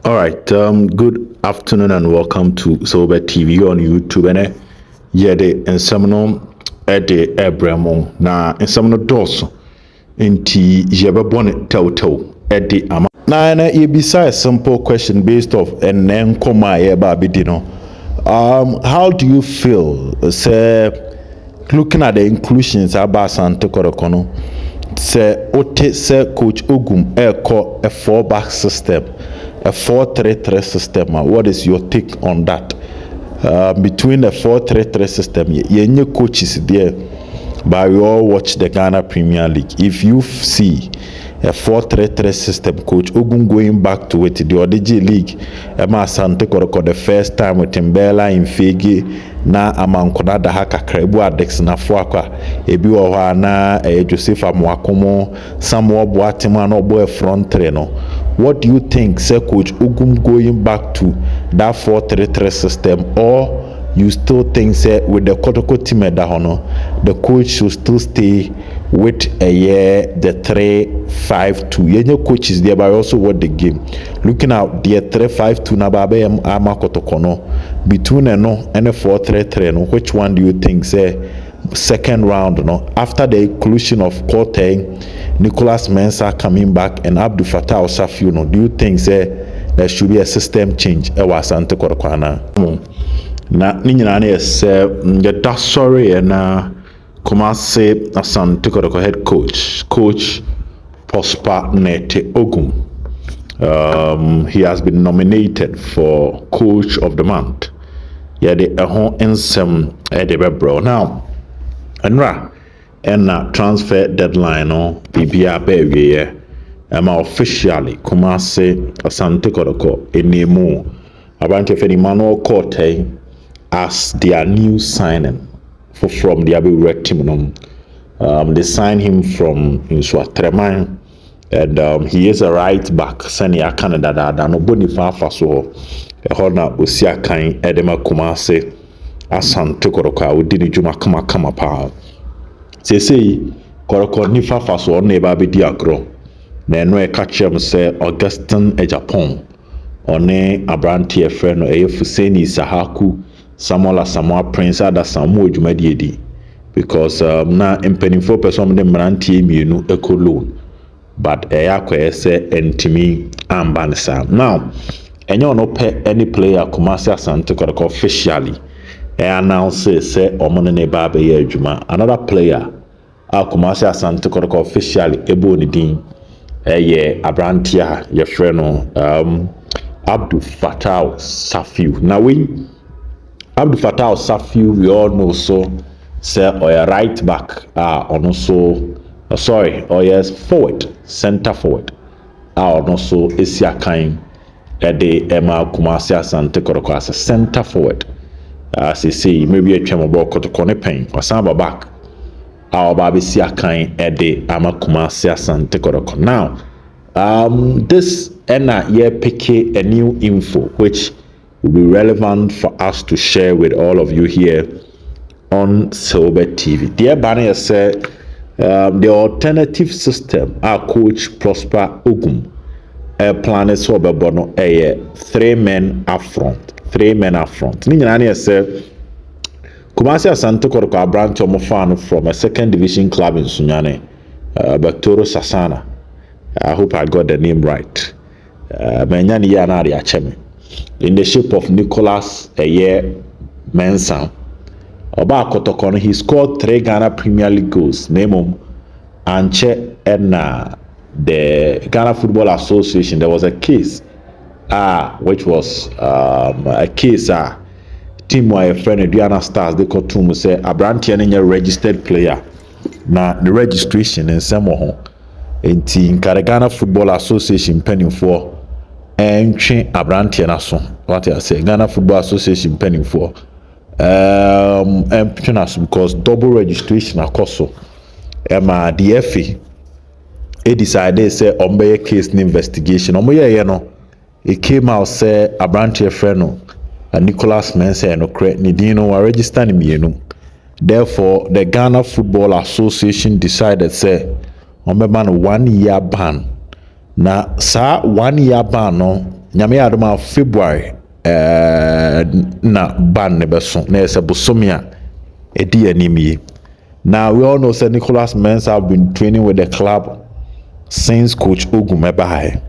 All right. Good afternoon and welcome to Sober TV on YouTube. And yeah, the seminal at the Abramo na seminal doors inti yeba bonnet toto at the ama. Now, you beside a simple question based off and then come how do you feel? Say, looking at the inclusions about Asante Kotoko, say Coach Ogum call a 4-back system, a 4-3-3 system. What is your take on that? Between the 4-3-3 system, your coaches there, but we all watch the Ghana Premier League. If you see a 4-3-3 system, Coach Ogum going back to it, the ODG League, Asante Kotoko the first time with Mbela in Fegi, na amankoda da haka krebu adex na fuakwa ebi wo hwa na Joseph Amwakomo Samuel Boatema na obo front three no. What do you think, say Coach Ogum going back to that 4-3-3 system, or you still think say with the Kotoko team at the coach should still stay with the 3-5-2? Your coach is there, but also what the game looking at the 3-5-2 na babe ama Kotoko no between and the 4-3-3 no, which one do you think say second round no, after the inclusion of Kotei, Nic Mensah coming back and Abdul Fattah Safiu no, do you think say there should be a system change Asante Kotoko na ni nyina na yɛsɛ yɛda sɔre na Kumasi Asante Kotoko head coach Prosper Nete Ogum. He has been nominated for coach of the month. Yɛde ɛho nsɛm ɛde bɛbrɛ now ɛnra ɛna transfer deadline no bibia bɛwie officially Kumasi Asante Kotoko enemu abante fɛ Emmanuel Kotei as their new signing from the Abu team. They signed him from Swatreman, and he is a right back. Senior Canada da no boni fa so hona osia kan edema Kumasi Asante Kotoko odi ni juma kama pa. Say Kotoko ni fa so na eba be di agro. Na eno e ka chem say Augustin Ejapon one abrantie friend no Fuseni Sahaku Samuel Asamoah Prince ada Samuel Dwumadiedi, because na mpanimfo person de mrantie mienu ekolo, but yakwa say entimi ambanisa. Now enyo no pe any player Kumasi Asante Kotoko officially announce say omo ne ba be ye adwuma. Another player Kumasi Asante Kotoko officially ebo ni din ye abrantia ye friend no Abdul Fattah Safiu. Now we Abdul Fattah Safiu, we all know so say or a right back also or yes forward, center forward also Isia Kain de Emma Kumasi Asante Kotoko as a center forward. As you see, maybe a chamber Kotoko ne pain or samba back our baby Sia Kain de Emma Kumasi Asante Kotoko. Now this ena ye pick a new info which will be relevant for us to share with all of you here on Sober TV. Dear Barney said the alternative system our coach Prosper Ogum planet Sober Bono a 3 men up front. Ninyana said Kumasi Asante Kotoko a branch of Mofano from a second division club in Sunyane, Baktoro Sasana. I hope I got the name right. Menyani Yanari Achemi. In the shape of Nic Mensah Kotoko, he scored 3 Ghana Premier League goals. Name him Anche and the Ghana Football Association. There was a case, which was a case. Team where a friend Diana Stars they called to say Abrantian a registered player. Now the registration in Samoho in Ghana Football Association penning for. Entry Abrantian aso. What I say, Ghana Football Association penning for because double registration akoso. The FA decided say a case investigation. It came out say Abrantian friend no Nic Mensah no correct ni dino wa register ni mienu. Therefore, the Ghana Football Association decided say on 1 year ban. Na sa 1 year ban no nyame adoma February na ban ne beso na ese bosomia edi anim. Now we all know that Nic Mensah have been training with the club since Coach Ogum ebahe.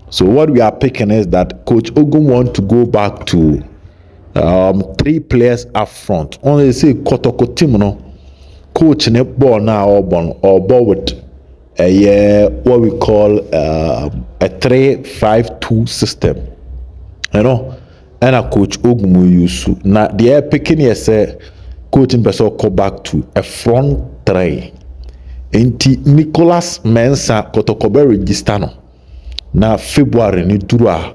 So what we are picking is that Coach Ogum want to go back to 3 players up front. Only say Kotoko team no coach ne ball now or ball with what we call a 3-5-2 system. You know, and a Coach Ogum will use. Now the air picking here say coaching person go back to a front 3. Enti Nic Mensah Kotoko be register no. Na February ni duru a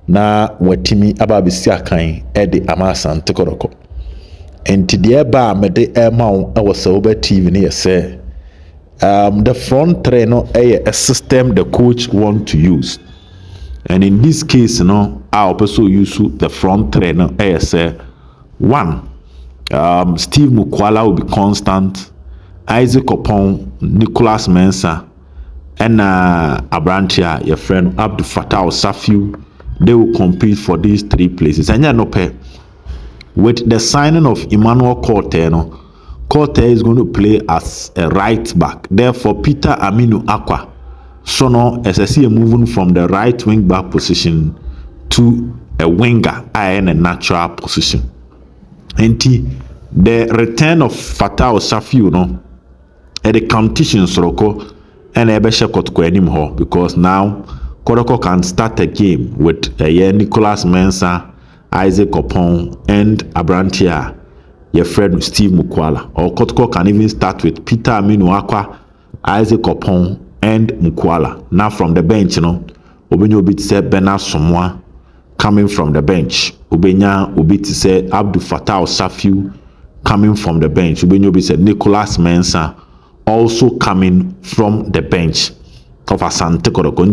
na watimi aba besi akan de ama Asante Kotoko. Enti de ba mede ema wo e wose oba TV ne yese the front 3 no a system the coach want to use. And in this case no I also use the front 3 no say 1 Steve Mukwala will be constant, Isaac Opon, Nic Mensah, and Abrantia, your friend Abdul Fattah Safiu. They will compete for these 3 places. And no pay with the signing of Emmanuel Kotei, no, Kotei is going to play as a right back. Therefore, Peter Aminu Akwa, so now as I see moving from the right wing back position to a winger, in a natural position. And the return of Fattah Safiu, no, at the competition Soroko and Ebesha Kotoko anymore, because now Kotoko can start a game with Nic Mensah, Isaac Opon, and Abrantia, your friend Steve Mukwala. Or Kotoko can even start with Peter Aminu Akwa, Isaac Opon, and Mukwala. Now from the bench, you know, Obenyo Obit said Bernard Somwa coming from the bench. Obenya Obit said Abdul Fattah Safiu coming from the bench. Obenyo Obit said Nic Mensah also coming from the bench of Asante Kotoko.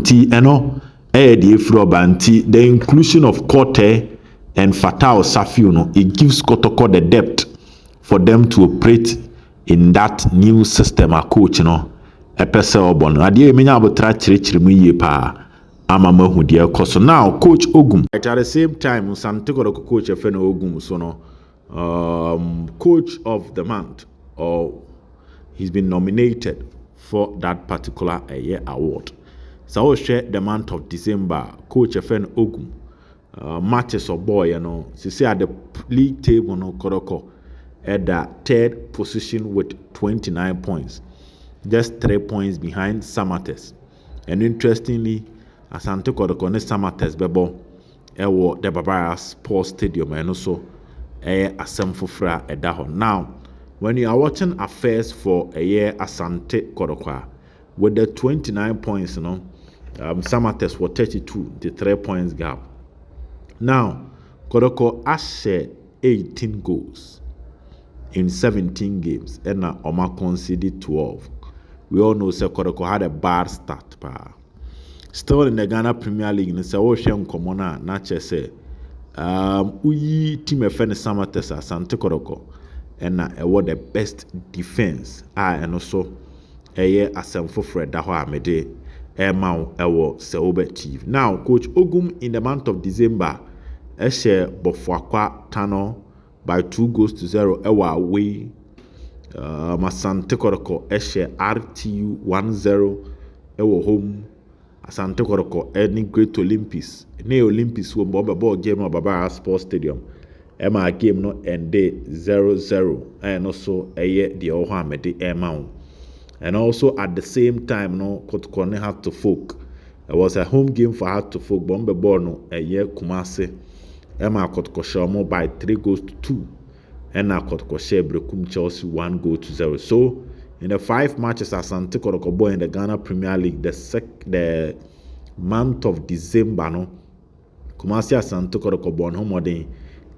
The inclusion of Kotei and Fattah Safiu, no, it gives Kotoko the depth for them to operate in that new system. A coach, you know, a person obon. Adie menya abotra chirichiri mu yie pa ama mahu de ekoso. Now Coach Ogum at the same time Asante Kotoko coach efeno Ogum so no coach of the month, or he's been nominated for that particular year award. So I share the month of December, Coach FN Ogum matches of boy, you know, see at the league table, no Kotoko at the 3rd position with 29 points, just 3 points behind Samates. And interestingly, Asante Kotoko ne Samates bebo ewo the Barbara Sports Stadium and also asem fufra edaho. Now, when you are watching affairs for a year Asante Kotoko with the 29 points, you know, Samates were 32, the 3 points gap. Now, Kotoko has 18 goals in 17 games, and now Oma conceded 12. We all know that Kotoko had a bad start. Still in the Ghana Premier League, and so Ocean Commona, Nache say, we team FN Samates Asante Kotoko, and what the best defense, and also a year asem fofre da ho amede Emma ewo se obechieve. Now, Coach Ogum in the month of December, share Bofuakwa Tano by 2-0 ewa away. Asante Kotoko share RTU 1-0 ewa home. Asante Kotoko any Great Olympics. Ne Olympics wo ball game no Barbara Sports Stadium. Emma game no ende 0-0. And also eye the oho amede Emma. And also at the same time, no, Kotoko had to folk. It was a home game for Heart to Folk. Bombe Borno a year Kumase. Emma Kotoko Shamo by 3-2. And now Kotoko share Brekum Chelsea 1-0. So in the 5 matches Asante Kotoko boy in the Ghana Premier League, the month of December, no, Kumasi Asante Kotoko born home day.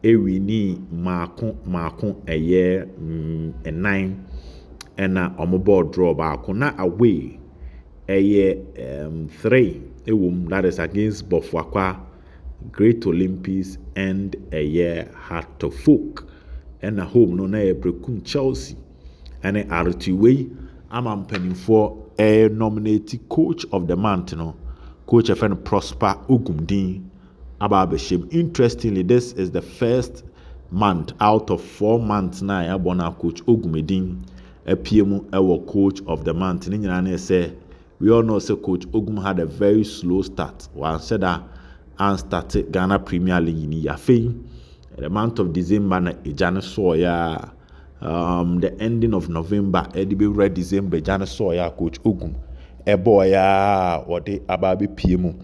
We need Marco a year 9. And on board draw back na away a year 3 that is against Bofuakwa, Great Olympics, and a year Heart to Folk, and a home no na Brekum Chelsea, and a RTW. I'm penning for a nominated coach of the month, no, coach of Prosper Ogum Din ababeshim. Interestingly, this is the first month out of 4 months now abona coach Ogum appeamu ewo coach of the month. Ni nyina na say we all know say coach Ogum had a very slow start. One said that and started Ghana Premier League ni yafe. The month of December na ejane so ya the ending of November edibe red December ejane so ya coach Ogum ebo ya wode ababe piemu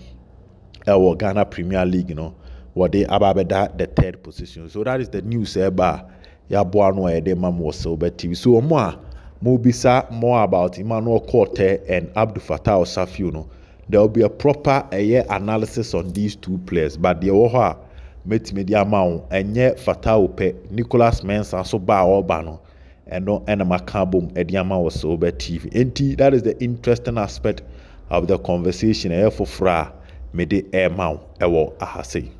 ewo Ghana Premier League, you know, what they about that the third position. So that is the news about ya boano ede mam was Silver TV. So more bisa more about Emmanuel Kotei and Abdul Fattah Safiu. No, there will be a proper analysis on these two players. But the oha met media amount and yet Fattah pe Nic Mensah so ba obano and no enamakabum ediama was Silver TV. And that is the interesting aspect of the conversation for fra. Mede air mau ewo ahase.